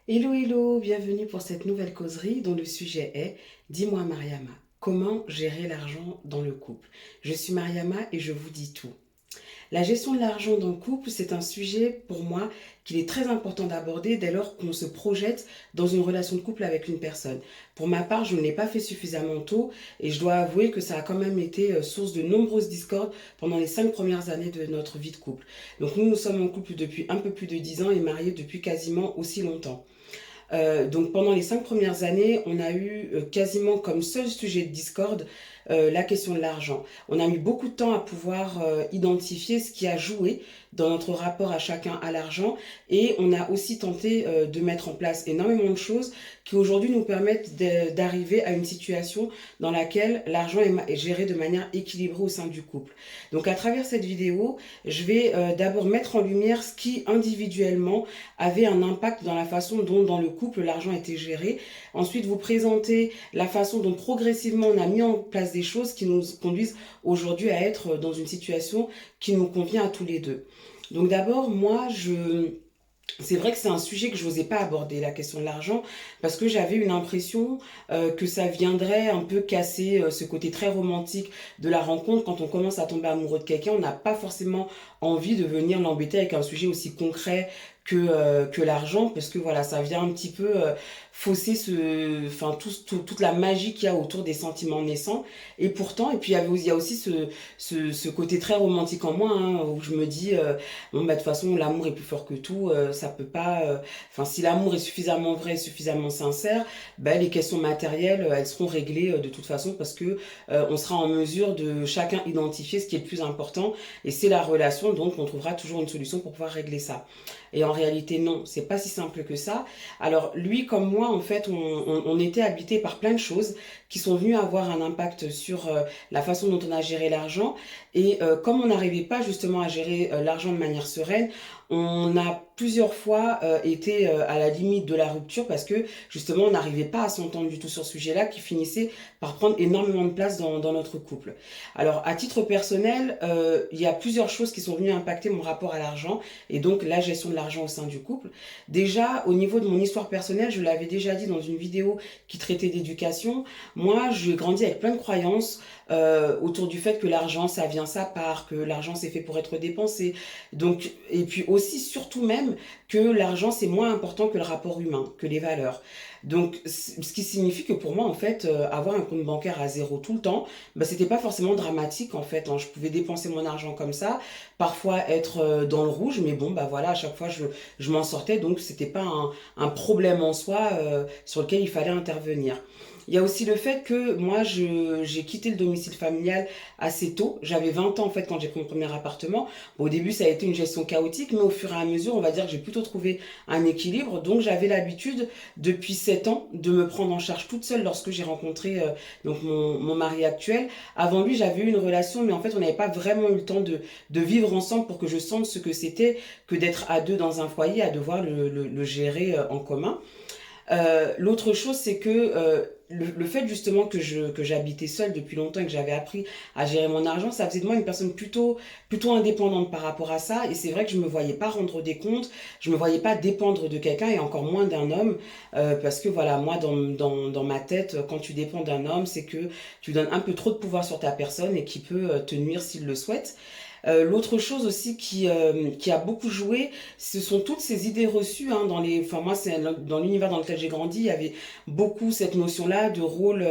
Hello, hello, bienvenue pour cette nouvelle causerie dont le sujet est Dis-moi Mariama, comment gérer l'argent dans le couple? Je suis Mariama et je vous dis tout. La gestion de l'argent dans le couple, c'est un sujet pour moi qu'il est très important d'aborder dès lors qu'on se projette dans une relation de couple avec une personne. Pour ma part, je ne l'ai pas fait suffisamment tôt et je dois avouer que ça a quand même été source de nombreuses discordes pendant les 5 premières années de notre vie de couple. Donc nous sommes en couple depuis un peu plus de 10 ans et mariés depuis quasiment aussi longtemps. Donc pendant les 5 premières années, on a eu quasiment comme seul sujet de discorde la question de l'argent. On a mis beaucoup de temps à pouvoir identifier ce qui a joué dans notre rapport à chacun à l'argent et on a aussi tenté de mettre en place énormément de choses qui aujourd'hui nous permettent d'arriver à une situation dans laquelle l'argent est géré de manière équilibrée au sein du couple. Donc à travers cette vidéo, je vais d'abord mettre en lumière ce qui individuellement avait un impact dans la façon dont dans le couple l'argent était géré. Ensuite, vous présenter la façon dont progressivement on a mis en place des choses qui nous conduisent aujourd'hui à être dans une situation qui nous convient à tous les deux. Donc d'abord, c'est vrai que c'est un sujet que je n'osais pas aborder, la question de l'argent, parce que j'avais une impression que ça viendrait un peu casser ce côté très romantique de la rencontre. Quand on commence à tomber amoureux de quelqu'un, on n'a pas forcément envie de venir l'embêter avec un sujet aussi concret que l'argent, parce que voilà, ça vient un petit peu fausser toute la magie qu'il y a autour des sentiments naissants. Et pourtant, et puis il y a aussi ce côté très romantique en moi, hein, où je me dis, bon, bah, de toute façon, l'amour est plus fort que tout, ça peut pas, si l'amour est suffisamment vrai, suffisamment sincère, bah, les questions matérielles, elles seront réglées de toute façon parce que on sera en mesure de chacun identifier ce qui est le plus important et c'est la relation, donc on trouvera toujours une solution pour pouvoir régler ça. Et en réalité, non, c'est pas si simple que ça. Alors, lui comme moi, en fait, on était habités par plein de choses qui sont venues avoir un impact sur la façon dont on a géré l'argent. Et comme on n'arrivait pas justement à gérer l'argent de manière sereine, on a plusieurs fois été à la limite de la rupture parce que justement on n'arrivait pas à s'entendre du tout sur ce sujet-là qui finissait par prendre énormément de place dans notre couple. Alors à titre personnel, il y a plusieurs choses qui sont venues impacter mon rapport à l'argent et donc la gestion de l'argent au sein du couple. Déjà au niveau de mon histoire personnelle, je l'avais déjà dit dans une vidéo qui traitait d'éducation, moi j'ai grandi avec plein de croyances autour du fait que l'argent ça vient ça part, que l'argent c'est fait pour être dépensé. Donc, et puis aussi, surtout même, que l'argent c'est moins important que le rapport humain, que les valeurs. Donc, ce qui signifie que pour moi, en fait, avoir un compte bancaire à zéro tout le temps, bah, c'était pas forcément dramatique, en fait, hein. Je pouvais dépenser mon argent comme ça, parfois être dans le rouge, mais bon, bah voilà, à chaque fois, je m'en sortais, donc c'était pas un problème en soi sur lequel il fallait intervenir. Il y a aussi le fait que moi, j'ai quitté le domicile familial assez tôt. J'avais 20 ans en fait quand j'ai pris mon premier appartement. Bon, au début, ça a été une gestion chaotique, mais au fur et à mesure, on va dire que j'ai plutôt trouvé un équilibre. Donc, j'avais l'habitude, depuis 7 ans, de me prendre en charge toute seule lorsque j'ai rencontré donc mon mari actuel. Avant lui, j'avais eu une relation, mais en fait, on n'avait pas vraiment eu le temps de vivre ensemble pour que je sente ce que c'était que d'être à deux dans un foyer, à devoir le gérer en commun. L'autre chose, c'est que le fait justement que j'habitais seule depuis longtemps et que j'avais appris à gérer mon argent, ça faisait de moi une personne plutôt indépendante par rapport à ça. Et c'est vrai que je me voyais pas rendre des comptes, je me voyais pas dépendre de quelqu'un et encore moins d'un homme, parce que voilà, moi dans ma tête, quand tu dépends d'un homme, c'est que tu donnes un peu trop de pouvoir sur ta personne et qui peut te nuire s'il le souhaite. L'autre chose aussi qui a beaucoup joué, ce sont toutes ces idées reçues hein, moi c'est dans l'univers dans lequel j'ai grandi, il y avait beaucoup cette notion-là de rôle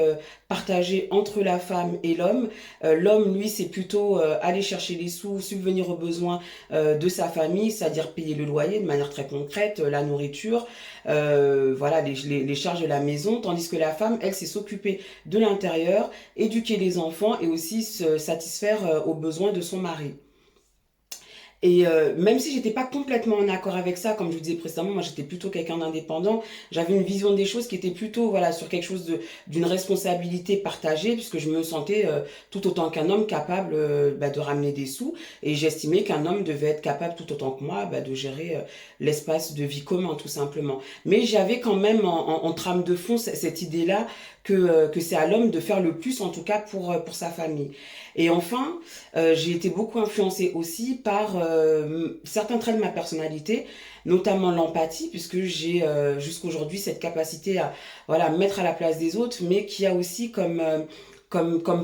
partagé entre la femme et l'homme. L'homme, lui, c'est plutôt aller chercher les sous, subvenir aux besoins de sa famille, c'est-à-dire payer le loyer de manière très concrète, la nourriture, voilà les charges de la maison, tandis que la femme, elle, c'est s'occuper de l'intérieur, éduquer les enfants et aussi se satisfaire aux besoins de son mari. Et même si j'étais pas complètement en accord avec ça, comme je vous disais précédemment, moi j'étais plutôt quelqu'un d'indépendant. J'avais une vision des choses qui était plutôt voilà sur quelque chose d'une responsabilité partagée, puisque je me sentais tout autant qu'un homme capable de ramener des sous, et j'estimais qu'un homme devait être capable tout autant que moi de gérer l'espace de vie commun tout simplement. Mais j'avais quand même en trame de fond cette idée-là que c'est à l'homme de faire le plus en tout cas pour sa famille. Et enfin, j'ai été beaucoup influencée aussi par certains traits de ma personnalité, notamment l'empathie, puisque j'ai jusqu'aujourd'hui cette capacité à voilà, me mettre à la place des autres, mais qui a aussi comme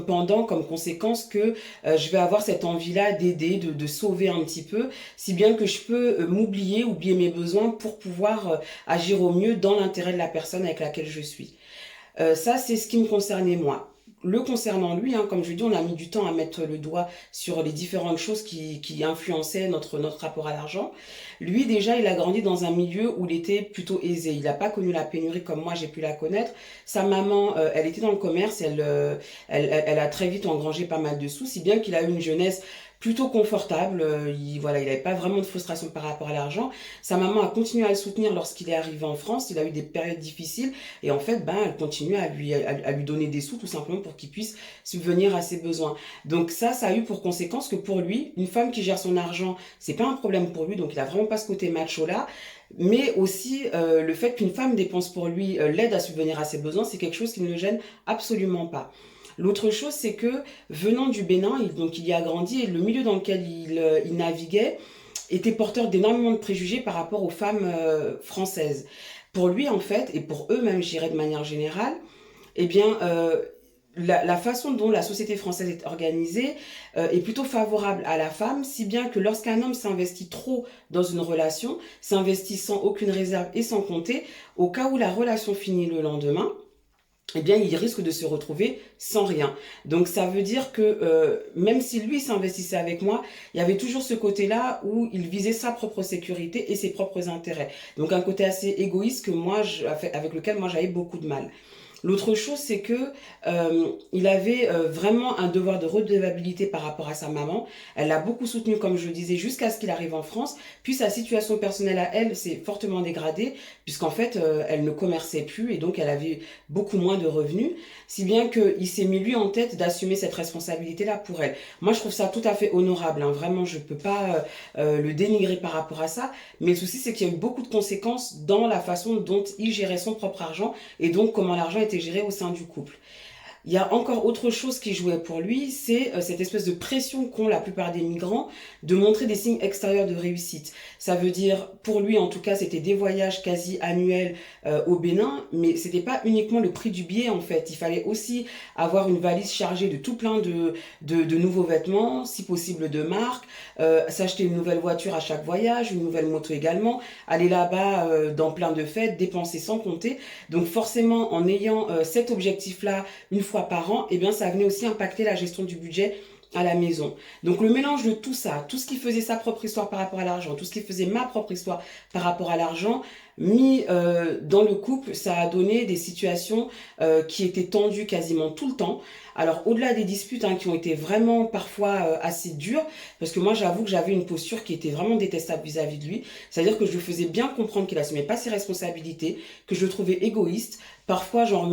pendant, comme conséquence que je vais avoir cette envie-là d'aider, de sauver un petit peu, si bien que je peux oublier mes besoins pour pouvoir agir au mieux dans l'intérêt de la personne avec laquelle je suis. Ça, c'est ce qui me concernait moi. Le concernant lui, hein, comme je dis, on a mis du temps à mettre le doigt sur les différentes choses qui influençaient notre rapport à l'argent. Lui, déjà, il a grandi dans un milieu où il était plutôt aisé. Il n'a pas connu la pénurie comme moi, j'ai pu la connaître. Sa maman, elle était dans le commerce, elle a très vite engrangé pas mal de sous, si bien qu'il a eu une jeunesse plutôt confortable. Voilà, il n'avait pas vraiment de frustration par rapport à l'argent. Sa maman a continué à le soutenir lorsqu'il est arrivé en France. Il a eu des périodes difficiles et en fait, ben, elle continue à lui donner des sous tout simplement pour qu'il puisse subvenir à ses besoins. Donc ça a eu pour conséquence que pour lui, une femme qui gère son argent, c'est pas un problème pour lui. Donc il a vraiment pas ce côté macho là. Mais aussi le fait qu'une femme dépense pour lui, l'aide à subvenir à ses besoins, c'est quelque chose qui ne le gêne absolument pas. L'autre chose, c'est que venant du Bénin, donc il y a grandi et le milieu dans lequel il naviguait était porteur d'énormément de préjugés par rapport aux femmes françaises. Pour lui, en fait, et pour eux même, je dirais de manière générale, eh bien, la façon dont la société française est organisée est plutôt favorable à la femme, si bien que lorsqu'un homme s'investit trop dans une relation, s'investit sans aucune réserve et sans compter, au cas où la relation finit le lendemain, eh bien, il risque de se retrouver sans rien. Donc, ça veut dire que même si lui s'investissait avec moi, il y avait toujours ce côté-là où il visait sa propre sécurité et ses propres intérêts. Donc, un côté assez égoïste que avec lequel moi j'avais beaucoup de mal. L'autre chose, c'est que il avait vraiment un devoir de redevabilité par rapport à sa maman. Elle l'a beaucoup soutenu, comme je le disais, jusqu'à ce qu'il arrive en France. Puis sa situation personnelle à elle s'est fortement dégradée, puisqu'en fait, elle ne commerçait plus et donc elle avait beaucoup moins de revenus, si bien qu'il s'est mis lui en tête d'assumer cette responsabilité-là pour elle. Moi, je trouve ça tout à fait honorable, hein. Vraiment, je ne peux pas le dénigrer par rapport à ça. Mais le souci, c'est qu'il y a eu beaucoup de conséquences dans la façon dont il gérait son propre argent et donc comment l'argent était géré au sein du couple. Il y a encore autre chose qui jouait pour lui, c'est cette espèce de pression qu'ont la plupart des migrants de montrer des signes extérieurs de réussite. Ça veut dire, pour lui en tout cas, c'était des voyages quasi annuels au Bénin, mais c'était pas uniquement le prix du billet en fait. Il fallait aussi avoir une valise chargée de tout plein de nouveaux vêtements, si possible de marque, s'acheter une nouvelle voiture à chaque voyage, une nouvelle moto également, aller là-bas dans plein de fêtes, dépenser sans compter. Donc forcément, en ayant cet objectif-là une fois par an, eh bien, ça venait aussi impacter la gestion du budget à la maison. Donc le mélange de tout ça, tout ce qui faisait sa propre histoire par rapport à l'argent, tout ce qui faisait ma propre histoire par rapport à l'argent, mis dans le couple, ça a donné des situations qui étaient tendues quasiment tout le temps. Alors au-delà des disputes hein, qui ont été vraiment parfois assez dures, parce que moi j'avoue que j'avais une posture qui était vraiment détestable vis-à-vis de lui, c'est-à-dire que je lui faisais bien comprendre qu'il n'assumait pas ses responsabilités, que je le trouvais égoïste. Parfois j'en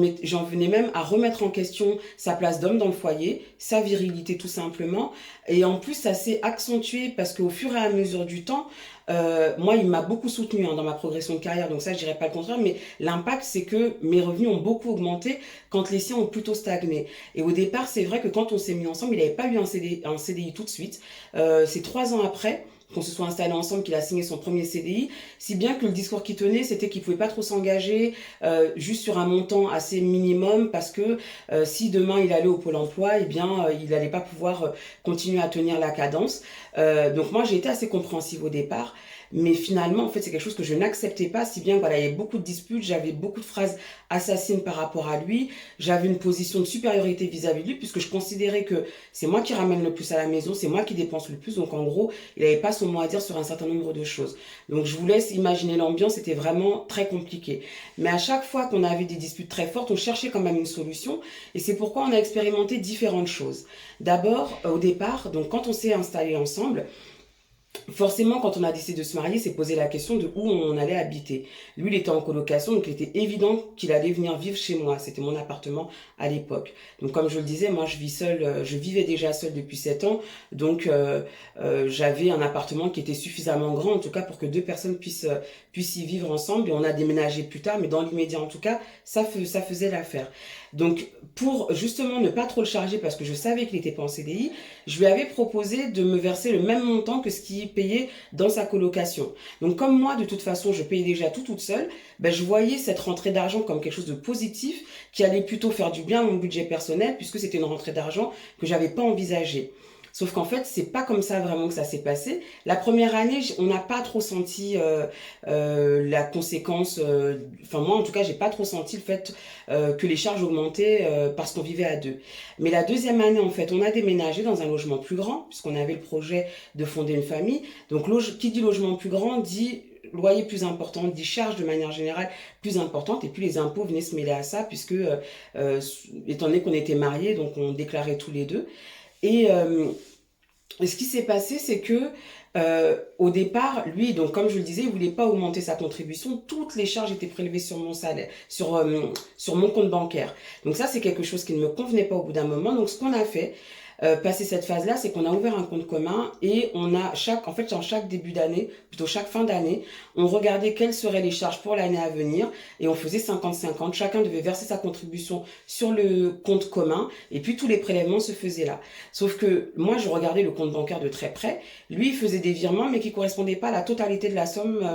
venais même à remettre en question sa place d'homme dans le foyer, sa virilité tout simplement. Et en plus ça s'est accentué parce qu'au fur et à mesure du temps, moi, il m'a beaucoup soutenu hein, dans ma progression de carrière, donc ça, je dirais pas le contraire, mais l'impact, c'est que mes revenus ont beaucoup augmenté quand les siens ont plutôt stagné. Et au départ, c'est vrai que quand on s'est mis ensemble, il n'avait pas eu un CDI tout de suite. C'est 3 ans après qu'on se soit installés ensemble qu'il a signé son premier CDI, si bien que le discours qu'il tenait, c'était qu'il pouvait pas trop s'engager juste sur un montant assez minimum, parce que si demain il allait au Pôle emploi, eh bien, il n'allait pas pouvoir continuer à tenir la cadence. Donc moi, j'ai été assez compréhensive au départ. Mais finalement, en fait, c'est quelque chose que je n'acceptais pas, si bien que voilà, il y avait beaucoup de disputes, j'avais beaucoup de phrases assassines par rapport à lui, j'avais une position de supériorité vis-à-vis de lui, puisque je considérais que c'est moi qui ramène le plus à la maison, c'est moi qui dépense le plus, donc en gros, il n'avait pas son mot à dire sur un certain nombre de choses. Donc je vous laisse imaginer l'ambiance, c'était vraiment très compliqué. Mais à chaque fois qu'on avait des disputes très fortes, on cherchait quand même une solution, et c'est pourquoi on a expérimenté différentes choses. D'abord, au départ, donc quand on s'est installés ensemble, forcément, quand on a décidé de se marier, c'est poser la question de où on allait habiter. Lui, il était en colocation, donc il était évident qu'il allait venir vivre chez moi. C'était mon appartement à l'époque. Donc, comme je le disais, moi, je vis seule, je vivais déjà seule depuis 7 ans. Donc, j'avais un appartement qui était suffisamment grand, en tout cas, pour que 2 personnes puissent y vivre ensemble. Et on a déménagé plus tard, mais dans l'immédiat, en tout cas, ça faisait l'affaire. Donc, pour justement ne pas trop le charger, parce que je savais qu'il n'était pas en CDI, je lui avais proposé de me verser le même montant que ce qu'il payait dans sa colocation. Donc comme moi, de toute façon, je payais déjà tout toute seule, ben, je voyais cette rentrée d'argent comme quelque chose de positif qui allait plutôt faire du bien à mon budget personnel puisque c'était une rentrée d'argent que j'avais pas envisagée. Sauf qu'en fait, c'est pas comme ça vraiment que ça s'est passé. La première année, on n'a pas trop senti la conséquence. Enfin, moi, en tout cas, j'ai pas trop senti le fait que les charges augmentaient parce qu'on vivait à deux. Mais la deuxième année, en fait, on a déménagé dans un logement plus grand puisqu'on avait le projet de fonder une famille. Donc, qui dit logement plus grand dit loyer plus important, dit charges de manière générale plus importante, et puis les impôts venaient se mêler à ça puisque étant donné qu'on était mariés, donc on déclarait tous les deux. Et ce qui s'est passé, c'est que au départ, lui, donc comme je le disais, il voulait pas augmenter sa contribution. Toutes les charges étaient prélevées sur mon salaire, sur mon compte bancaire. Donc ça, c'est quelque chose qui ne me convenait pas au bout d'un moment. Donc ce qu'on a fait, passé cette phase-là, c'est qu'on a ouvert un compte commun et on a en fait, en chaque début d'année, plutôt chaque fin d'année, on regardait quelles seraient les charges pour l'année à venir et on faisait 50-50. Chacun devait verser sa contribution sur le compte commun et puis tous les prélèvements se faisaient là. Sauf que moi, je regardais le compte bancaire de très près. Lui, il faisait des virements, mais qui correspondaient pas à la totalité de la somme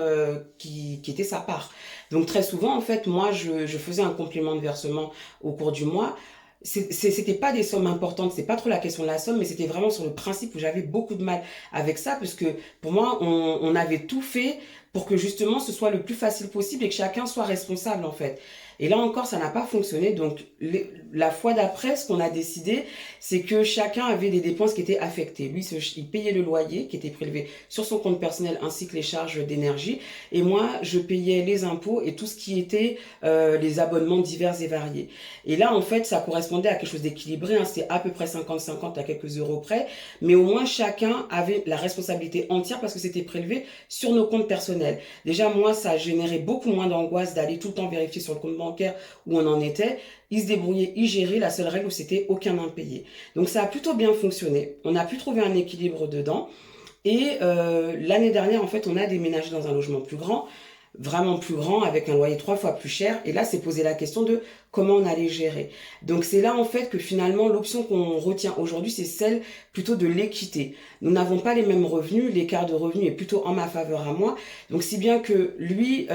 qui était sa part. Donc très souvent, en fait, moi, je faisais un complément de versement au cours du mois. C'était pas des sommes importantes, c'est pas trop la question de la somme, mais c'était vraiment sur le principe où j'avais beaucoup de mal avec ça, parce que pour moi, on avait tout fait pour que justement ce soit le plus facile possible et que chacun soit responsable en fait. Et là encore, ça n'a pas fonctionné. Donc la fois d'après, ce qu'on a décidé, c'est que chacun avait des dépenses qui étaient affectées. Lui, il payait le loyer qui était prélevé sur son compte personnel ainsi que les charges d'énergie. Et moi, je payais les impôts et tout ce qui était les abonnements divers et variés. Et là, en fait, ça correspondait à quelque chose d'équilibré. Hein. C'est à peu près 50-50 à quelques euros près. Mais au moins, chacun avait la responsabilité entière parce que c'était prélevé sur nos comptes personnels. Déjà, moi, ça générait beaucoup moins d'angoisse d'aller tout le temps vérifier sur le compte bancaire où on en était. Ils se débrouillaient, ils géraient. La seule règle, c'était aucun impayé. Donc, ça a plutôt bien fonctionné. On a pu trouver un équilibre dedans. Et l'année dernière, en fait, on a déménagé dans un logement plus grand, vraiment plus grand, avec un loyer 3 fois plus cher. Et là, c'est posé la question de comment on allait gérer. Donc c'est là en fait que finalement l'option qu'on retient aujourd'hui, c'est celle plutôt de l'équité. Nous n'avons pas les mêmes revenus, l'écart de revenus est plutôt en ma faveur à moi. Donc si bien que lui,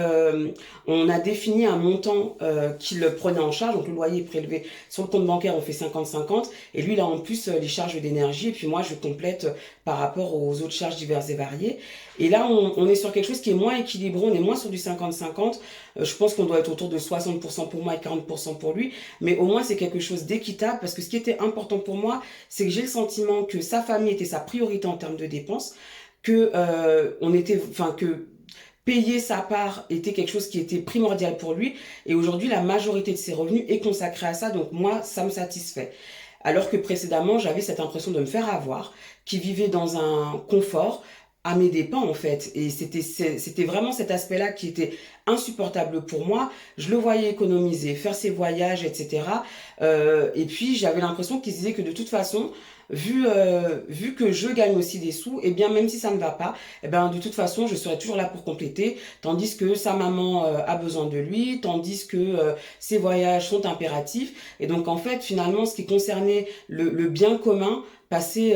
on a défini un montant qu'il prenait en charge, donc le loyer est prélevé sur le compte bancaire, on fait 50-50, et lui il a en plus les charges d'énergie, et puis moi je complète par rapport aux autres charges diverses et variées. Et là on est sur quelque chose qui est moins équilibré, on est moins sur du 50-50, je pense qu'on doit être autour de 60% pour moi et 40% pour lui, mais au moins c'est quelque chose d'équitable parce que ce qui était important pour moi, c'est que j'ai le sentiment que sa famille était sa priorité en termes de dépenses, que que payer sa part était quelque chose qui était primordial pour lui, et aujourd'hui la majorité de ses revenus est consacrée à ça, donc moi ça me satisfait. Alors que précédemment j'avais cette impression de me faire avoir, qui vivait dans un confort à mes dépens en fait, et c'était vraiment cet aspect-là qui était insupportable pour moi. Je le voyais économiser, faire ses voyages, etc. Et puis j'avais l'impression qu'il se disait que de toute façon, vu que je gagne aussi des sous, et bien même si ça ne va pas, et bien de toute façon je serai toujours là pour compléter, tandis que sa maman a besoin de lui, tandis que ses voyages sont impératifs. Et donc en fait finalement ce qui concernait le bien commun passait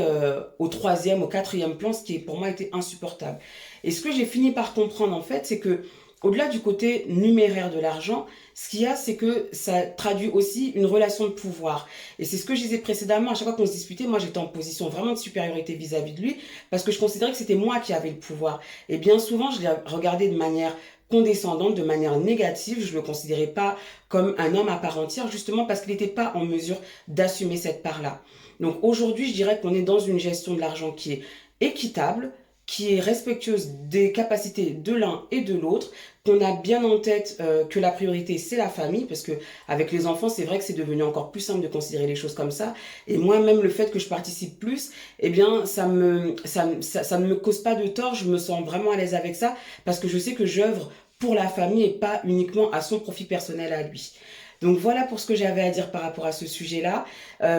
au troisième, au quatrième plan, ce qui pour moi était insupportable. Et ce que j'ai fini par comprendre en fait, c'est que au-delà du côté numéraire de l'argent, ce qu'il y a, c'est que ça traduit aussi une relation de pouvoir. Et c'est ce que je disais précédemment, à chaque fois qu'on se disputait, moi j'étais en position vraiment de supériorité vis-à-vis de lui, parce que je considérais que c'était moi qui avais le pouvoir. Et bien souvent, je l'ai regardé de manière condescendante, de manière négative, je ne le considérais pas comme un homme à part entière, justement parce qu'il n'était pas en mesure d'assumer cette part-là. Donc aujourd'hui, je dirais qu'on est dans une gestion de l'argent qui est équitable, qui est respectueuse des capacités de l'un et de l'autre, qu'on a bien en tête que la priorité c'est la famille, parce que avec les enfants c'est vrai que c'est devenu encore plus simple de considérer les choses comme ça. Et moi même le fait que je participe plus, eh bien ça ne me cause pas de tort, je me sens vraiment à l'aise avec ça, parce que je sais que j'œuvre pour la famille et pas uniquement à son profit personnel à lui. Donc voilà pour ce que j'avais à dire par rapport à ce sujet-là.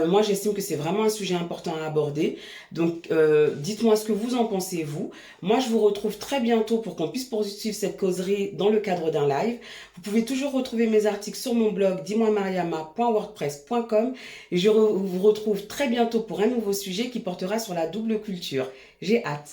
Moi, j'estime que c'est vraiment un sujet important à aborder. Donc dites-moi ce que vous en pensez, vous. Moi, je vous retrouve très bientôt pour qu'on puisse poursuivre cette causerie dans le cadre d'un live. Vous pouvez toujours retrouver mes articles sur mon blog dis-moi-mariama.wordpress.com et vous retrouve très bientôt pour un nouveau sujet qui portera sur la double culture. J'ai hâte.